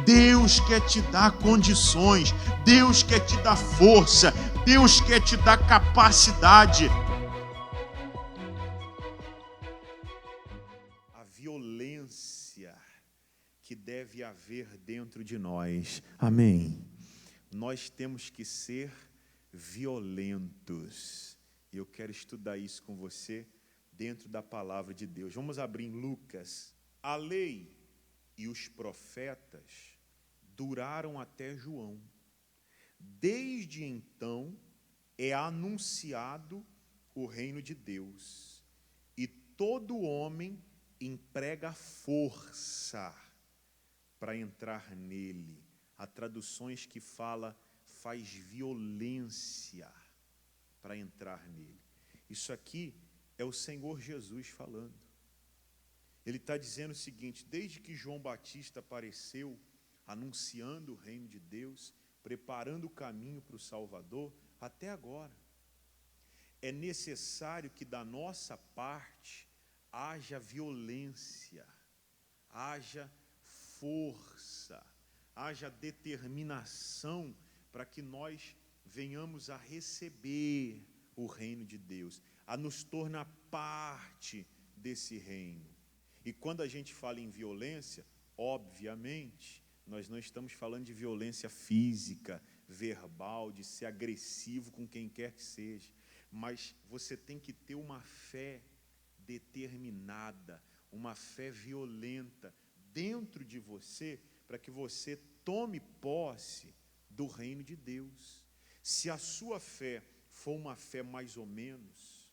Deus quer te dar condições, Deus quer te dar força, Deus quer te dar capacidade. A violência que deve haver dentro de nós. Amém. Nós temos que ser violentos. E eu quero estudar isso com você dentro da palavra de Deus. Vamos abrir em Lucas. A lei e os profetas duraram até João. Desde então é anunciado o reino de Deus. E todo homem emprega força para entrar nele. Há traduções que fala faz violência para entrar nele. Isso aqui é o Senhor Jesus falando. Ele está dizendo o seguinte: desde que João Batista apareceu, anunciando o reino de Deus, preparando o caminho para o Salvador, até agora, é necessário que da nossa parte haja violência, haja força, haja determinação para que nós venhamos a receber o reino de Deus, a nos tornar parte desse reino. E quando a gente fala em violência, obviamente, nós não estamos falando de violência física, verbal, de ser agressivo com quem quer que seja, mas você tem que ter uma fé determinada, uma fé violenta dentro de você, para que você tome posse do reino de Deus. Se a sua fé for uma fé mais ou menos,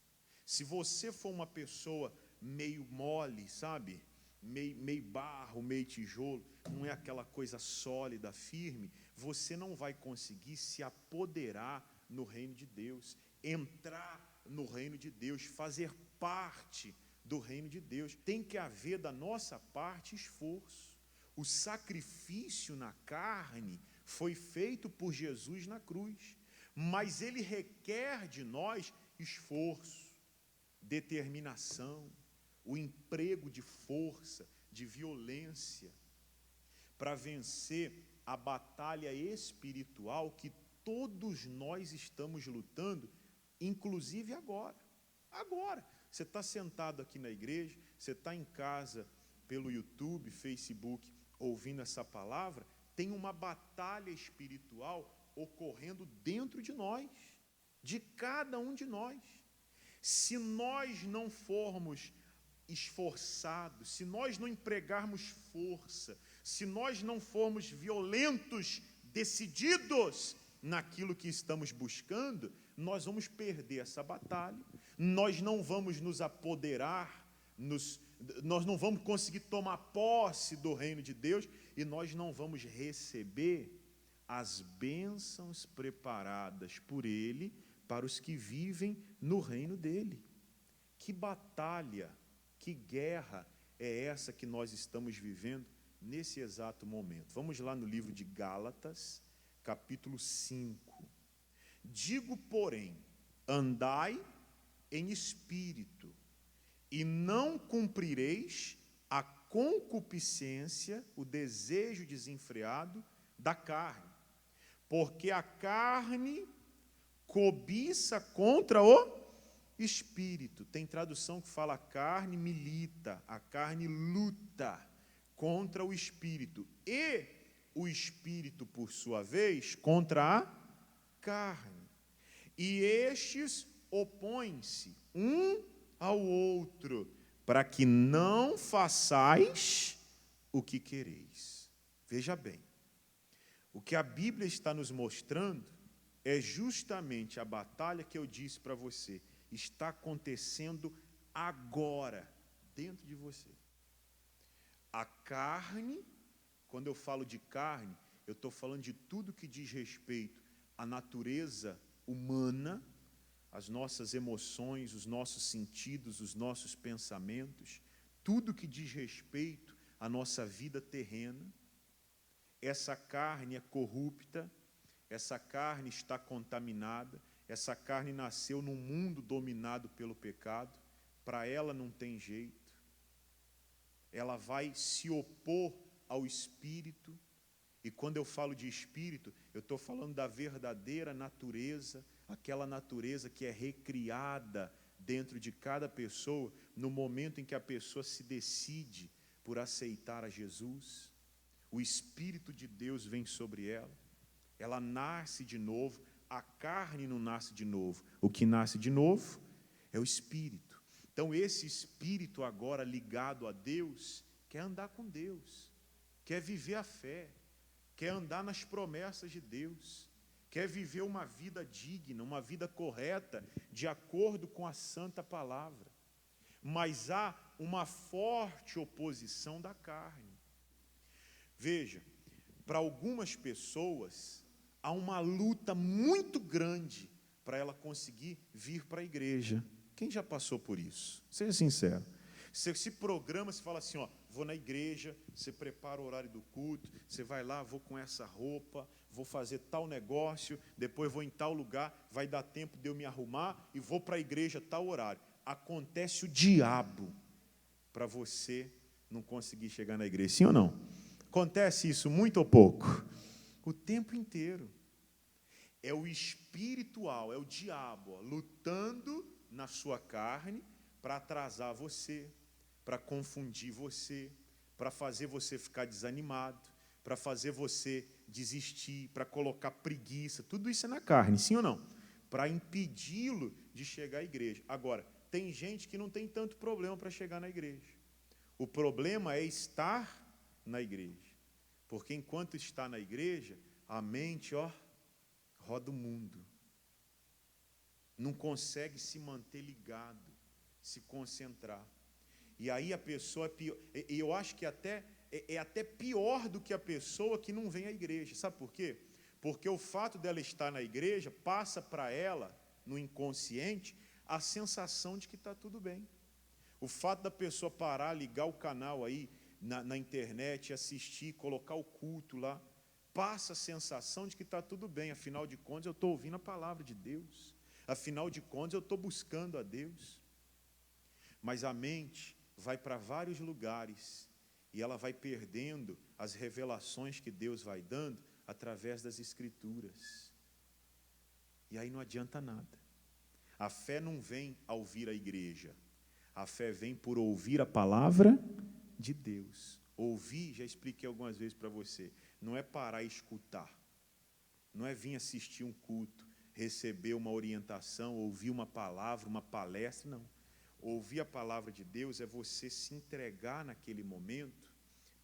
se você for uma pessoa meio mole, sabe? Meio barro, meio tijolo, não é aquela coisa sólida, firme, você não vai conseguir se apoderar no reino de Deus, entrar no reino de Deus, fazer parte do reino de Deus. Tem que haver da nossa parte esforço. O sacrifício na carne foi feito por Jesus na cruz, mas ele requer de nós esforço, determinação, o emprego de força, de violência, para vencer a batalha espiritual que todos nós estamos lutando, inclusive agora. Agora, você está sentado aqui na igreja, você está em casa pelo YouTube, Facebook, ouvindo essa palavra, tem uma batalha espiritual ocorrendo dentro de nós, de cada um de nós. Se nós não formos esforçados, se nós não empregarmos força, se nós não formos violentos, decididos naquilo que estamos buscando, nós vamos perder essa batalha, nós não vamos nos apoderar, nós não vamos conseguir tomar posse do reino de Deus e nós não vamos receber as bênçãos preparadas por Ele para os que vivem no reino dEle. Que batalha, que guerra é essa que nós estamos vivendo nesse exato momento? Vamos lá no livro de Gálatas, capítulo 5. Digo, porém, andai em espírito, e não cumprireis a concupiscência, o desejo desenfreado da carne, porque a carne cobiça contra o espírito. Tem tradução que fala: a carne milita, a carne luta contra o espírito, e o espírito, por sua vez, contra a carne. E estes opõem-se um ao outro, para que não façais o que quereis. Veja bem, o que a Bíblia está nos mostrando é justamente a batalha que eu disse para você, está acontecendo agora, dentro de você. A carne, quando eu falo de carne, eu estou falando de tudo que diz respeito à natureza humana, as nossas emoções, os nossos sentidos, os nossos pensamentos, tudo que diz respeito à nossa vida terrena. Essa carne é corrupta, essa carne está contaminada, essa carne nasceu num mundo dominado pelo pecado, para ela não tem jeito, ela vai se opor ao Espírito, E quando eu falo de espírito, eu estou falando da verdadeira natureza, aquela natureza que é recriada dentro de cada pessoa, no momento em que a pessoa se decide por aceitar a Jesus. O Espírito de Deus vem sobre ela nasce de novo, a carne não nasce de novo. O que nasce de novo é o Espírito. Então, esse Espírito agora ligado a Deus, quer andar com Deus, quer viver a fé, quer andar nas promessas de Deus, quer viver uma vida digna, uma vida correta, de acordo com a santa palavra. Mas há uma forte oposição da carne. Veja, para algumas pessoas, há uma luta muito grande para ela conseguir vir para a igreja. Quem já passou por isso? Seja sincero. Você se programa, você fala assim, ó, vou na igreja, você prepara o horário do culto, você vai lá, vou com essa roupa, vou fazer tal negócio, depois vou em tal lugar, vai dar tempo de eu me arrumar e vou para a igreja tal horário. Acontece o diabo para você não conseguir chegar na igreja, sim ou não? Acontece isso muito ou pouco? O tempo inteiro. É o espiritual, é o diabo, ó, lutando na sua carne para atrasar você, para confundir você, para fazer você ficar desanimado, para fazer você desistir, para colocar preguiça. Tudo isso é na carne, sim ou não? Para impedi-lo de chegar à igreja. Agora, tem gente que não tem tanto problema para chegar na igreja. O problema é estar na igreja. Porque enquanto está na igreja, a mente, ó, roda o mundo. Não consegue se manter ligado, se concentrar. E aí a pessoa é pior. E eu acho que é até pior do que a pessoa que não vem à igreja. Sabe por quê? Porque o fato dela estar na igreja passa para ela, no inconsciente, a sensação de que está tudo bem. O fato da pessoa parar, ligar o canal aí na internet, assistir, colocar o culto lá, passa a sensação de que está tudo bem. Afinal de contas, eu estou ouvindo a palavra de Deus. Afinal de contas, eu estou buscando a Deus. Mas a mente vai para vários lugares e ela vai perdendo as revelações que Deus vai dando através das Escrituras. E aí não adianta nada. A fé não vem ao vir a igreja. A fé vem por ouvir a palavra de Deus. Ouvir, já expliquei algumas vezes para você, não é parar e escutar. Não é vir assistir um culto, receber uma orientação, ouvir uma palavra, uma palestra, não. Ouvir a palavra de Deus é você se entregar naquele momento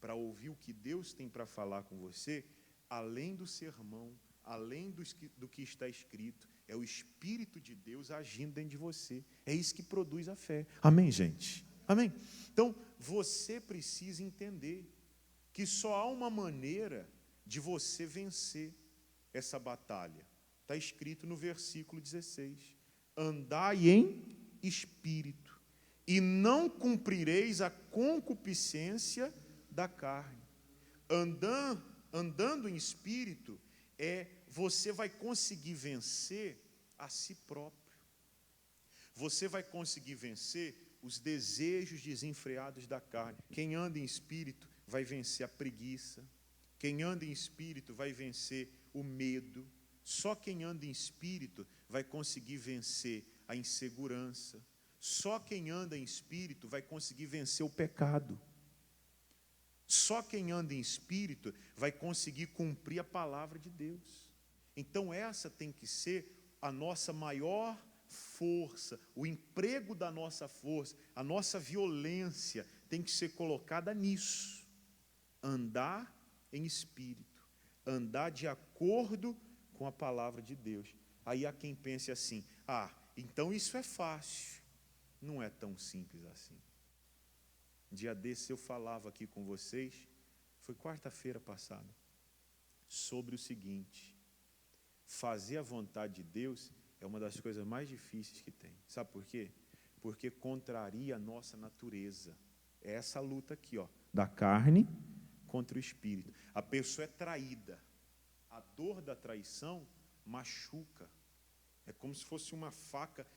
para ouvir o que Deus tem para falar com você, além do sermão, além do que está escrito. É o Espírito de Deus agindo dentro de você. É isso que produz a fé. Amém, gente? Amém? Então, você precisa entender que só há uma maneira de você vencer essa batalha. Está escrito no versículo 16. Andai em espírito, e não cumprireis a concupiscência da carne. Andando em espírito, você vai conseguir vencer a si próprio. Você vai conseguir vencer os desejos desenfreados da carne. Quem anda em espírito vai vencer a preguiça. Quem anda em espírito vai vencer o medo. Só quem anda em espírito vai conseguir vencer a insegurança. Só quem anda em espírito vai conseguir vencer o pecado. Só quem anda em espírito vai conseguir cumprir a palavra de Deus. Então essa tem que ser a nossa maior força, o emprego da nossa força, a nossa violência tem que ser colocada nisso. Andar em espírito, andar de acordo com a palavra de Deus. Aí há quem pense assim, então isso é fácil. Não é tão simples assim. Um dia desse eu falava aqui com vocês, foi quarta-feira passada, sobre o seguinte: fazer a vontade de Deus é uma das coisas mais difíceis que tem. Sabe por quê? Porque contraria a nossa natureza. É essa luta aqui, ó, da carne contra o espírito. A pessoa é traída. A dor da traição machuca. É como se fosse uma faca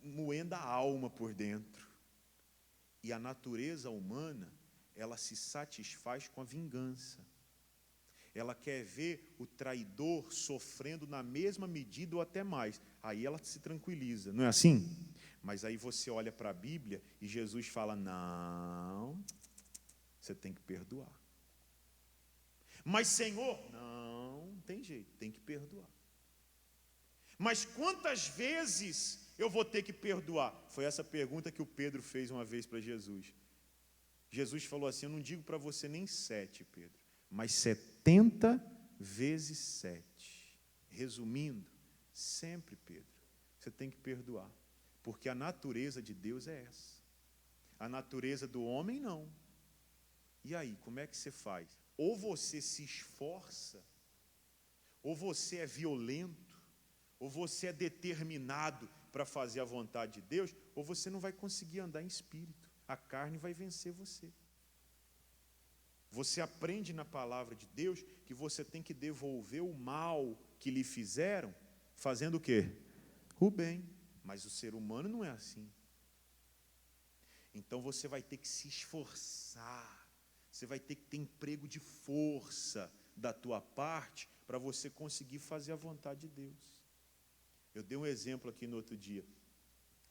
moendo a alma por dentro. E a natureza humana, ela se satisfaz com a vingança. Ela quer ver o traidor sofrendo na mesma medida ou até mais. Aí ela se tranquiliza, não é assim? Mas aí você olha para a Bíblia e Jesus fala, não, você tem que perdoar. Mas, Senhor, não tem jeito, tem que perdoar. Mas quantas vezes eu vou ter que perdoar? Foi essa pergunta que o Pedro fez uma vez para Jesus. Jesus falou assim, eu não digo para você nem 7, Pedro, mas 70 vezes 7. Resumindo, sempre, Pedro, você tem que perdoar. Porque a natureza de Deus é essa. A natureza do homem, não. E aí, como é que você faz? Ou você se esforça, ou você é violento, ou você é determinado para fazer a vontade de Deus, ou você não vai conseguir andar em espírito. A carne vai vencer você. Você aprende na palavra de Deus que você tem que devolver o mal que lhe fizeram, fazendo o quê? O bem. Mas o ser humano não é assim. Então você vai ter que se esforçar. Você vai ter que ter emprego de força da tua parte para você conseguir fazer a vontade de Deus. Eu dei um exemplo aqui no outro dia.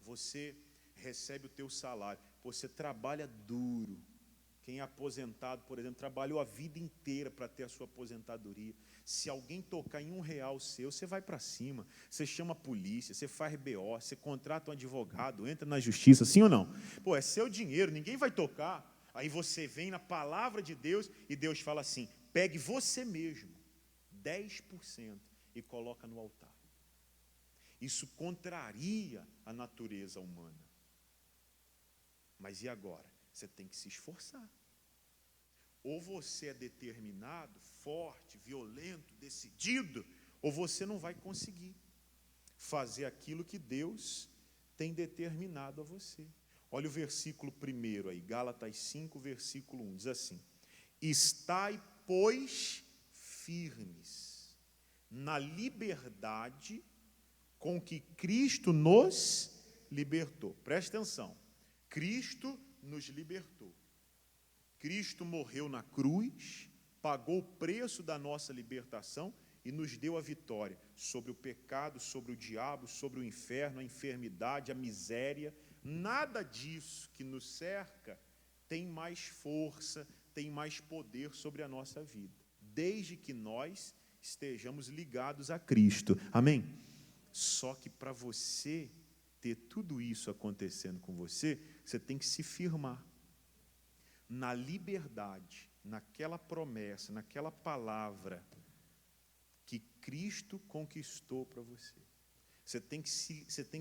Você recebe o teu salário, você trabalha duro. Quem é aposentado, por exemplo, trabalhou a vida inteira para ter a sua aposentadoria. Se alguém tocar em R$1 seu, você vai para cima, você chama a polícia, você faz BO, você contrata um advogado, entra na justiça, sim ou não? Pô, é seu dinheiro, ninguém vai tocar. Aí você vem na palavra de Deus e Deus fala assim, pegue você mesmo, 10% e coloca no altar. Isso contraria a natureza humana. Mas e agora? Você tem que se esforçar. Ou você é determinado, forte, violento, decidido, ou você não vai conseguir fazer aquilo que Deus tem determinado a você. Olha o versículo 1 aí, Gálatas 5, versículo 1, diz assim, estai, pois, firmes na liberdade com que Cristo nos libertou. Presta atenção, Cristo nos libertou. Cristo morreu na cruz, pagou o preço da nossa libertação e nos deu a vitória sobre o pecado, sobre o diabo, sobre o inferno, a enfermidade, a miséria. Nada disso que nos cerca tem mais força, tem mais poder sobre a nossa vida, desde que nós estejamos ligados a Cristo. Amém? Só que para você ter tudo isso acontecendo com você, você tem que se firmar na liberdade, naquela promessa, naquela palavra que Cristo conquistou para você. Você tem que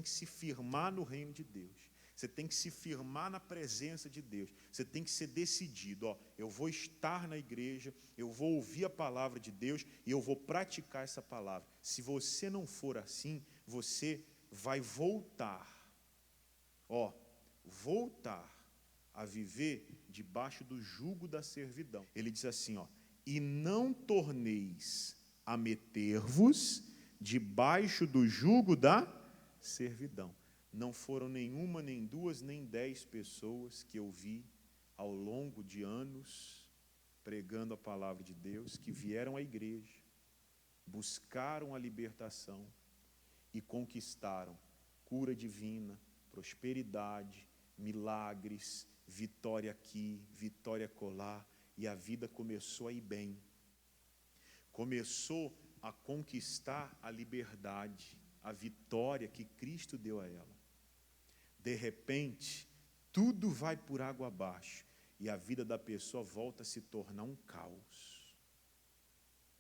se firmar no reino de Deus. Você tem que se firmar na presença de Deus. Você tem que ser decidido. Ó, eu vou estar na igreja, eu vou ouvir a palavra de Deus e eu vou praticar essa palavra. Se você não for assim, você vai voltar. Ó, voltar a viver debaixo do jugo da servidão. Ele diz assim, ó, e não torneis a meter-vos debaixo do jugo da servidão. Não foram nenhuma, nem duas, nem 10 pessoas que eu vi ao longo de anos pregando a palavra de Deus, que vieram à igreja, buscaram a libertação e conquistaram cura divina, prosperidade, milagres, vitória aqui, vitória acolá, e a vida começou a ir bem. Começou a conquistar a liberdade, a vitória que Cristo deu a ela. De repente, tudo vai por água abaixo e a vida da pessoa volta a se tornar um caos.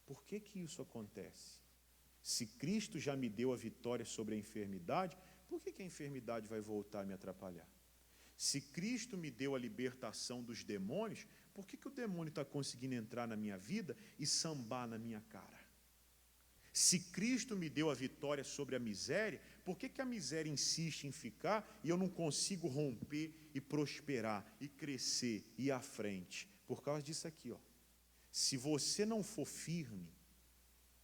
Por que que isso acontece? Se Cristo já me deu a vitória sobre a enfermidade, por que que a enfermidade vai voltar a me atrapalhar? Se Cristo me deu a libertação dos demônios, por que que o demônio está conseguindo entrar na minha vida e sambar na minha cara? Se Cristo me deu a vitória sobre a miséria, por que que a miséria insiste em ficar e eu não consigo romper e prosperar e crescer e ir à frente? Por causa disso aqui, ó. Se você não for firme,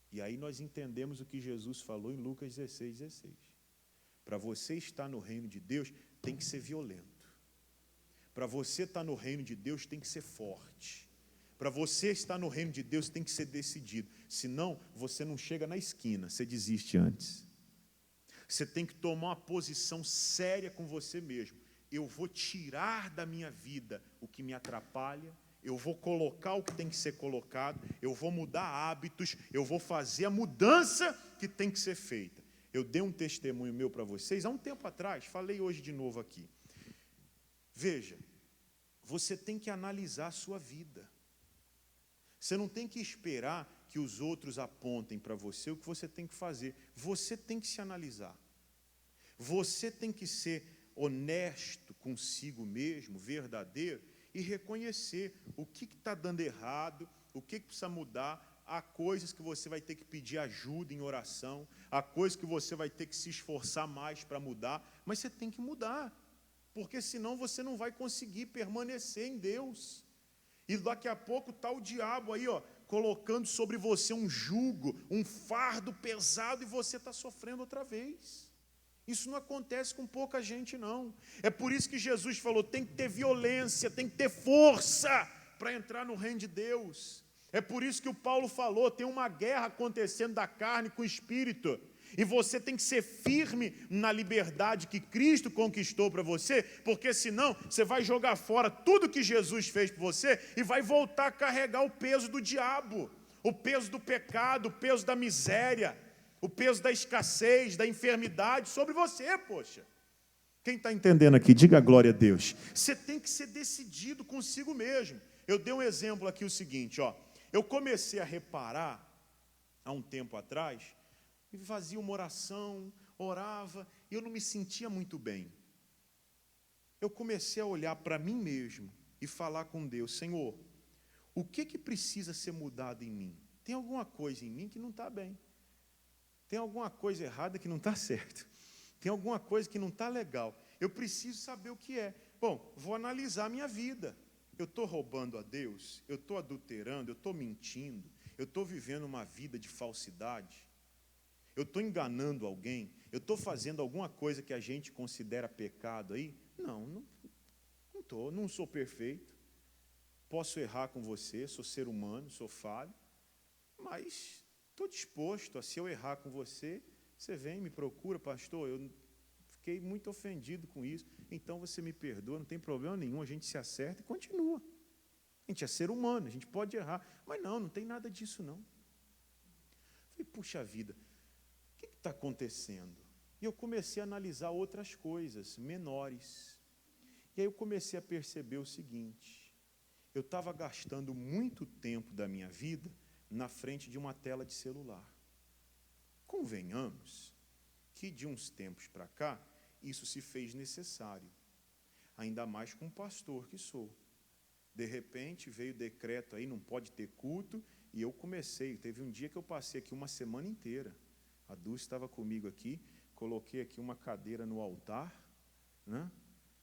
e aí nós entendemos o que Jesus falou em Lucas 16:16. Para você estar no reino de Deus, tem que ser violento. Para você estar no reino de Deus, tem que ser forte. Para você estar no reino de Deus, tem que ser decidido. Senão, você não chega na esquina, você desiste antes. Você tem que tomar uma posição séria com você mesmo. Eu vou tirar da minha vida o que me atrapalha, eu vou colocar o que tem que ser colocado, eu vou mudar hábitos, eu vou fazer a mudança que tem que ser feita. Eu dei um testemunho meu para vocês há um tempo atrás, falei hoje de novo aqui. Veja, você tem que analisar a sua vida. Você não tem que esperar que os outros apontem para você o que você tem que fazer. Você tem que se analisar. Você tem que ser honesto consigo mesmo, verdadeiro, e reconhecer o que está dando errado, o que precisa mudar. Há coisas que você vai ter que pedir ajuda em oração, há coisas que você vai ter que se esforçar mais para mudar, mas você tem que mudar, porque senão você não vai conseguir permanecer em Deus. E daqui a pouco está o diabo aí, colocando sobre você um jugo, um fardo pesado, e você está sofrendo outra vez. Isso não acontece com pouca gente, não. É por isso que Jesus falou, tem que ter violência, tem que ter força para entrar no reino de Deus. É por isso que o Paulo falou, tem uma guerra acontecendo da carne com o Espírito. E você tem que ser firme na liberdade que Cristo conquistou para você, porque senão você vai jogar fora tudo que Jesus fez por você e vai voltar a carregar o peso do diabo, o peso do pecado, o peso da miséria, o peso da escassez, da enfermidade sobre você, poxa. Quem está entendendo aqui, diga glória a Deus. Você tem que ser decidido consigo mesmo. Eu dei um exemplo aqui, o seguinte, eu comecei a reparar, há um tempo atrás, e fazia uma oração, orava, e eu não me sentia muito bem. Eu comecei a olhar para mim mesmo e falar com Deus, Senhor, o que precisa ser mudado em mim? Tem alguma coisa em mim que não está bem. Tem alguma coisa errada que não está certo. Tem alguma coisa que não está legal. Eu preciso saber o que é. Bom, vou analisar a minha vida. Eu estou roubando a Deus? Eu estou adulterando? Eu estou mentindo? Eu estou vivendo uma vida de falsidade? Eu estou enganando alguém? Eu estou fazendo alguma coisa que a gente considera pecado aí? Não estou, não sou perfeito. Posso errar com você, sou ser humano, sou falho, mas estou disposto a, se eu errar com você, você vem, me procura, pastor, eu fiquei muito ofendido com isso, então você me perdoa, não tem problema nenhum, a gente se acerta e continua. A gente é ser humano, a gente pode errar, mas não tem nada disso não. Falei, puxa vida, o que está acontecendo? E eu comecei a analisar outras coisas, menores. E aí eu comecei a perceber o seguinte, eu estava gastando muito tempo da minha vida na frente de uma tela de celular. Convenhamos que de uns tempos para cá, isso se fez necessário. Ainda mais com um pastor que sou. De repente veio o decreto aí, não pode ter culto, e eu comecei, teve um dia que eu passei aqui uma semana inteira. A Dulce estava comigo aqui, coloquei aqui uma cadeira no altar, né?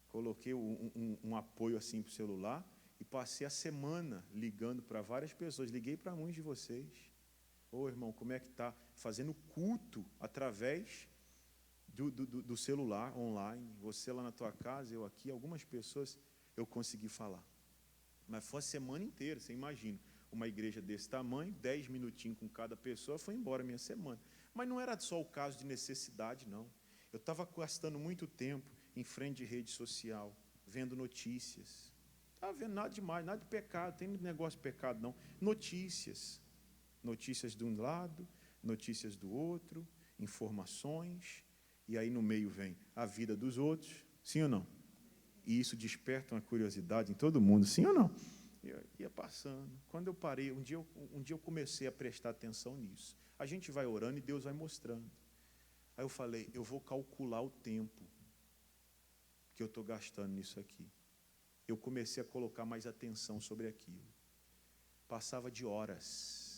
Coloquei um apoio assim para o celular e passei a semana ligando para várias pessoas. Liguei para muitos de vocês. Ô, irmão, como é que está? Fazendo culto através do celular, online. Você lá na tua casa, eu aqui, algumas pessoas eu consegui falar. Mas foi a semana inteira, você imagina. Uma igreja desse tamanho, 10 minutinhos com cada pessoa, foi embora a minha semana. Mas não era só o caso de necessidade, não. Eu estava gastando muito tempo em frente de rede social, vendo notícias. Não estava vendo nada demais, nada de pecado, tem negócio de pecado, não. Notícias. Notícias de um lado, notícias do outro, informações, e aí no meio vem a vida dos outros, sim ou não? E isso desperta uma curiosidade em todo mundo, sim ou não? Eu ia passando. Quando eu parei, um dia eu comecei a prestar atenção nisso. A gente vai orando e Deus vai mostrando. Aí eu falei, eu vou calcular o tempo que eu estou gastando nisso aqui. Eu comecei a colocar mais atenção sobre aquilo. Passava de horas.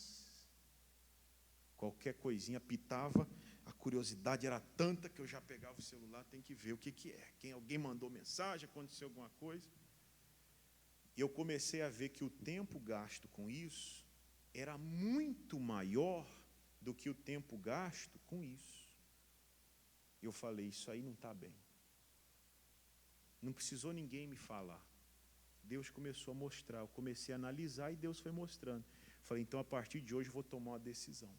Qualquer coisinha pitava, a curiosidade era tanta que eu já pegava o celular, tem que ver o que é. Alguém mandou mensagem, aconteceu alguma coisa. E eu comecei a ver que o tempo gasto com isso era muito maior do que o tempo gasto com isso. Eu falei, isso aí não está bem. Não precisou ninguém me falar. Deus começou a mostrar, eu comecei a analisar e Deus foi mostrando. Falei, então a partir de hoje eu vou tomar uma decisão.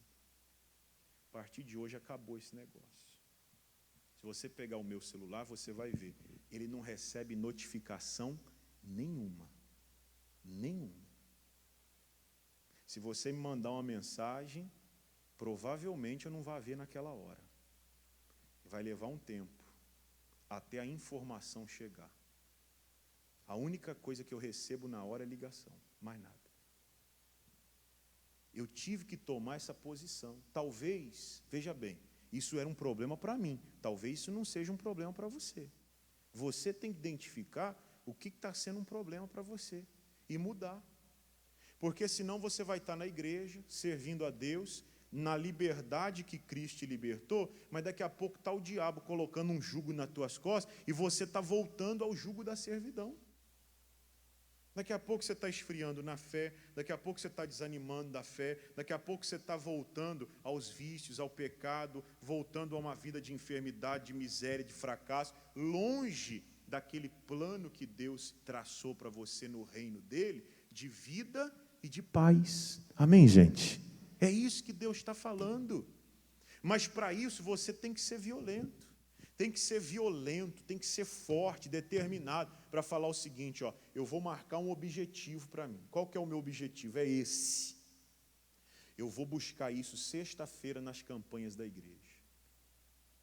A partir de hoje acabou esse negócio. Se você pegar o meu celular, você vai ver. Ele não recebe notificação nenhuma. Nenhuma. Se você me mandar uma mensagem, provavelmente eu não vou ver naquela hora. Vai levar um tempo até a informação chegar. A única coisa que eu recebo na hora é ligação, mais nada. Eu tive que tomar essa posição. Talvez, veja bem, isso era um problema para mim. Talvez isso não seja um problema para você. Você tem que identificar o que está sendo um problema para você e mudar. Porque senão você vai estar na igreja, servindo a Deus, na liberdade que Cristo te libertou, mas daqui a pouco está o diabo colocando um jugo nas tuas costas e você está voltando ao jugo da servidão. Daqui a pouco você está esfriando na fé, daqui a pouco você está desanimando da fé, daqui a pouco você está voltando aos vícios, ao pecado, voltando a uma vida de enfermidade, de miséria, de fracasso, longe daquele plano que Deus traçou para você no reino dele, de vida e de paz. Amém, gente? É isso que Deus está falando. Mas para isso você tem que ser violento. Tem que ser violento, tem que ser forte, determinado, para falar o seguinte, ó, eu vou marcar um objetivo para mim. Qual que é o meu objetivo? É esse. Eu vou buscar isso sexta-feira nas campanhas da igreja.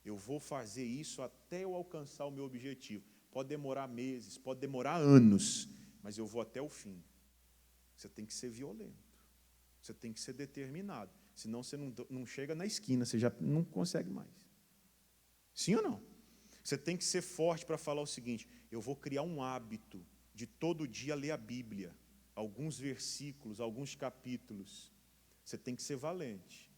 Eu vou fazer isso até eu alcançar o meu objetivo. Pode demorar meses, pode demorar anos, mas eu vou até o fim. Você tem que ser violento. Você tem que ser determinado. Senão você não chega na esquina, você já não consegue mais. Sim ou não? Você tem que ser forte para falar o seguinte, eu vou criar um hábito de todo dia ler a Bíblia, alguns versículos, alguns capítulos. Você tem que ser valente.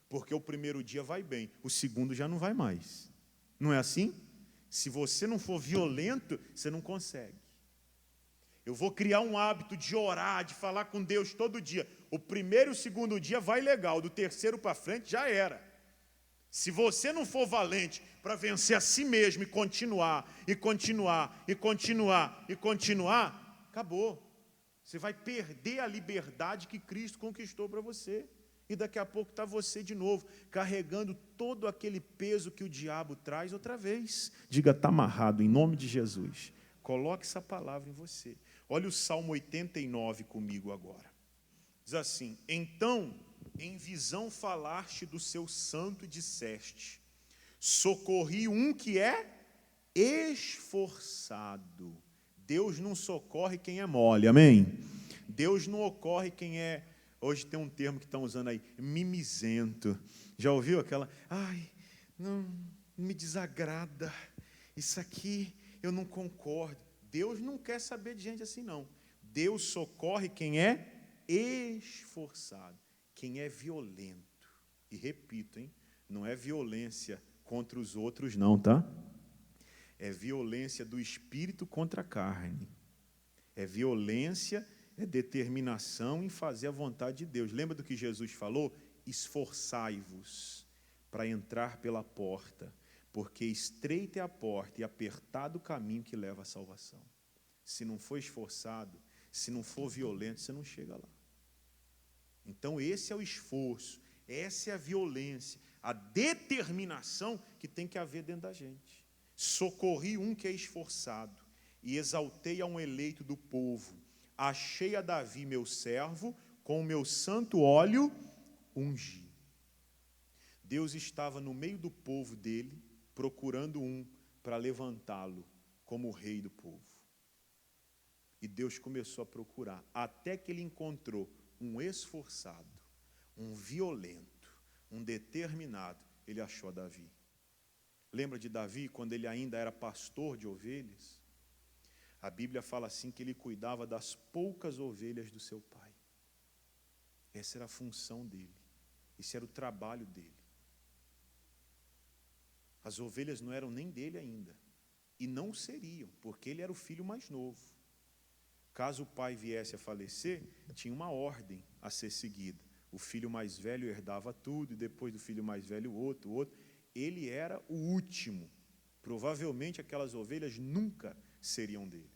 Porque o primeiro dia vai bem, o segundo já não vai mais. Não é assim? Se você não for violento, você não consegue. Eu vou criar um hábito de orar, de falar com Deus todo dia. O primeiro e o segundo dia vai legal, do terceiro para frente já era. Se você não for valente para vencer a si mesmo e continuar, e continuar, e continuar, e continuar, acabou. Você vai perder a liberdade que Cristo conquistou para você. E daqui a pouco está você de novo, carregando todo aquele peso que o diabo traz outra vez. Diga, está amarrado, em nome de Jesus. Coloque essa palavra em você. Olha o Salmo 89 comigo agora. Diz assim, então, em visão falaste do seu santo e disseste, socorri um que é esforçado. Deus não socorre quem é mole, amém? Deus não ocorre quem é, hoje tem um termo que estão usando aí, mimizento. Já ouviu aquela, ai, não me desagrada, isso aqui eu não concordo. Deus não quer saber de gente assim não. Deus socorre quem é esforçado, quem é violento. E repito, hein, não é violência contra os outros não, tá? É violência do espírito contra a carne. É violência, é determinação em fazer a vontade de Deus. Lembra do que Jesus falou? Esforçai-vos para entrar pela porta, porque estreita é a porta e apertado o caminho que leva à salvação. Se não for esforçado, se não for violento, você não chega lá. Então esse é o esforço, essa é a violência, a determinação que tem que haver dentro da gente. Socorri um que é esforçado e exaltei a um eleito do povo. Achei a Davi, meu servo, com o meu santo óleo ungi. Deus estava no meio do povo dele, procurando um para levantá-lo como rei do povo. E Deus começou a procurar, até que ele encontrou um esforçado, um violento, um determinado, ele achou Davi. Lembra de Davi, quando ele ainda era pastor de ovelhas? A Bíblia fala assim que ele cuidava das poucas ovelhas do seu pai. Essa era a função dele, esse era o trabalho dele. As ovelhas não eram nem dele ainda, e não seriam, porque ele era o filho mais novo. Caso o pai viesse a falecer, tinha uma ordem a ser seguida. O filho mais velho herdava tudo, e depois do filho mais velho o outro. Ele era o último. Provavelmente aquelas ovelhas nunca seriam dele.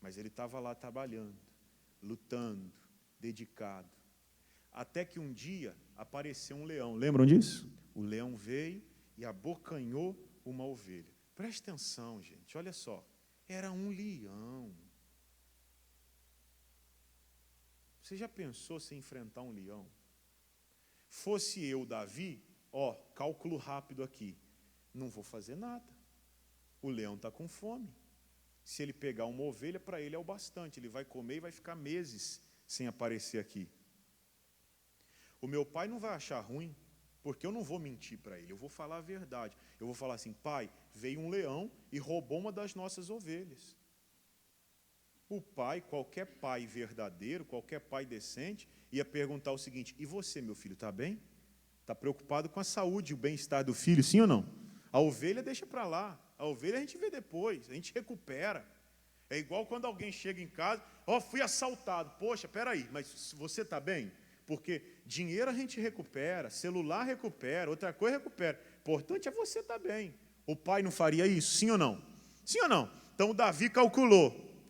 Mas ele estava lá trabalhando, lutando, dedicado. Até que um dia apareceu um leão. Lembram disso? O leão veio e abocanhou uma ovelha. Preste atenção, gente, olha só. Era um leão. Você já pensou se enfrentar um leão? Fosse eu, Davi, cálculo rápido aqui. Não vou fazer nada. O leão está com fome. Se ele pegar uma ovelha, para ele é o bastante. Ele vai comer e vai ficar meses sem aparecer aqui. O meu pai não vai achar ruim, porque eu não vou mentir para ele. Eu vou falar a verdade. Eu vou falar assim, pai, veio um leão e roubou uma das nossas ovelhas. O pai, qualquer pai verdadeiro, qualquer pai decente, ia perguntar o seguinte, e você, meu filho, está bem? Está preocupado com a saúde e o bem-estar do filho, sim ou não? A ovelha deixa para lá. A ovelha a gente vê depois, a gente recupera. É igual quando alguém chega em casa, fui assaltado. Poxa, peraí, mas você está bem? Porque dinheiro a gente recupera, celular recupera, outra coisa recupera. O importante é você estar bem. O pai não faria isso, sim ou não? Sim ou não? Então o Davi calculou,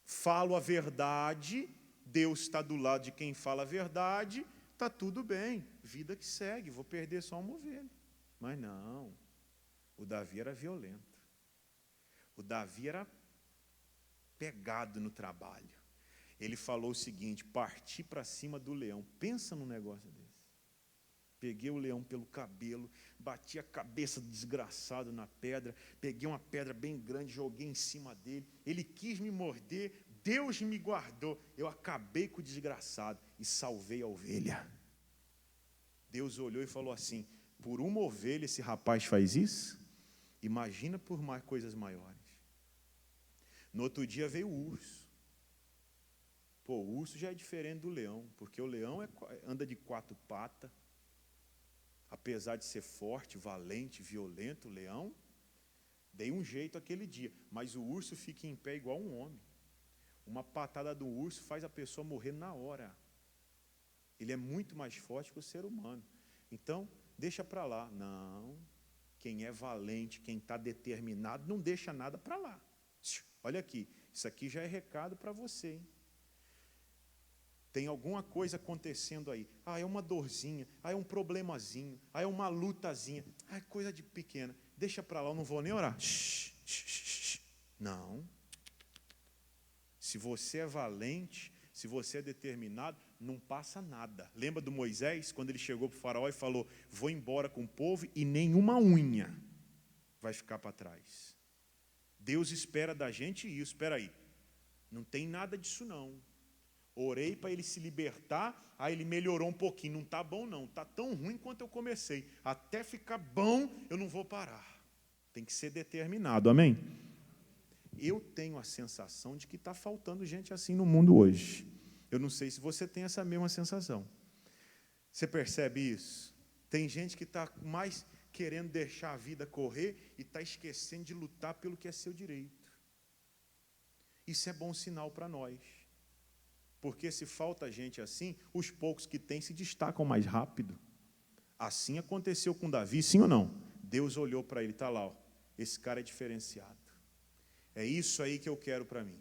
falo a verdade, Deus está do lado de quem fala a verdade, está tudo bem, vida que segue, vou perder só uma ovelha. Mas não. O Davi era violento. O Davi era pegado no trabalho. Ele falou o seguinte, parti para cima do leão. Pensa num negócio desse. Peguei o leão pelo cabelo, bati a cabeça do desgraçado na pedra, peguei uma pedra bem grande, joguei em cima dele. Ele quis me morder, Deus me guardou. Eu acabei com o desgraçado e salvei a ovelha. Deus olhou e falou assim, por uma ovelha esse rapaz faz isso? Imagina por mais coisas maiores. No outro dia veio o urso. O urso já é diferente do leão, porque o leão anda de 4 patas. Apesar de ser forte, valente, violento, o leão, dei um jeito aquele dia. Mas o urso fica em pé igual um homem. Uma patada do urso faz a pessoa morrer na hora. Ele é muito mais forte que o ser humano. Então, deixa para lá. Não. Quem é valente, quem está determinado, não deixa nada para lá. Olha aqui, isso aqui já é recado para você, hein? Tem alguma coisa acontecendo aí. É uma dorzinha, é um problemazinho, é uma lutazinha, é coisa de pequena. Deixa para lá, eu não vou nem orar. Não. Se você é valente, se você é determinado, não passa nada. Lembra do Moisés, quando ele chegou para o faraó e falou, vou embora com o povo e nenhuma unha vai ficar para trás. Deus espera da gente isso. Espera aí, não tem nada disso não. Orei para ele se libertar, aí ele melhorou um pouquinho. Não está bom não, está tão ruim quanto eu comecei. Até ficar bom, eu não vou parar. Tem que ser determinado, amém? Eu tenho a sensação de que está faltando gente assim no mundo hoje. Eu não sei se você tem essa mesma sensação. Você percebe isso? Tem gente que está mais querendo deixar a vida correr e está esquecendo de lutar pelo que é seu direito. Isso é bom sinal para nós. Porque se falta gente assim, os poucos que tem se destacam mais rápido. Assim aconteceu com Davi, sim ou não? Deus olhou para ele, está lá, esse cara é diferenciado. É isso aí que eu quero para mim.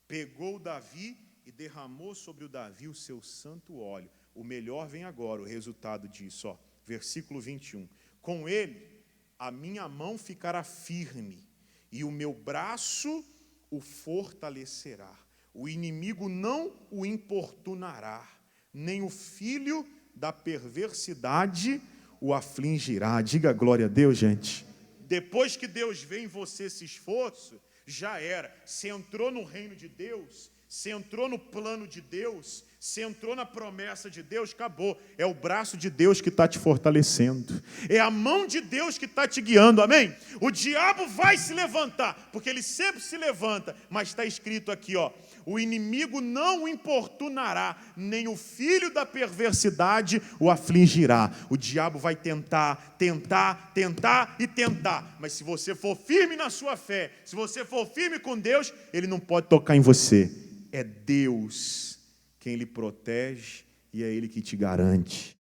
Pegou o Davi e derramou sobre o Davi o seu santo óleo. O melhor vem agora, o resultado disso. Versículo 21. Com ele, a minha mão ficará firme, e o meu braço o fortalecerá. O inimigo não o importunará, nem o filho da perversidade o afligirá. Diga glória a Deus, gente. Depois que Deus vê em você esse esforço, já era. Você entrou no reino de Deus, você entrou no plano de Deus, você entrou na promessa de Deus, acabou. É o braço de Deus que está te fortalecendo. É a mão de Deus que está te guiando, amém? O diabo vai se levantar, porque ele sempre se levanta, mas está escrito aqui, o inimigo não o importunará, nem o filho da perversidade o afligirá. O diabo vai tentar, mas se você for firme na sua fé, se você for firme com Deus, ele não pode tocar em você. É Deus quem lhe protege e é Ele que te garante.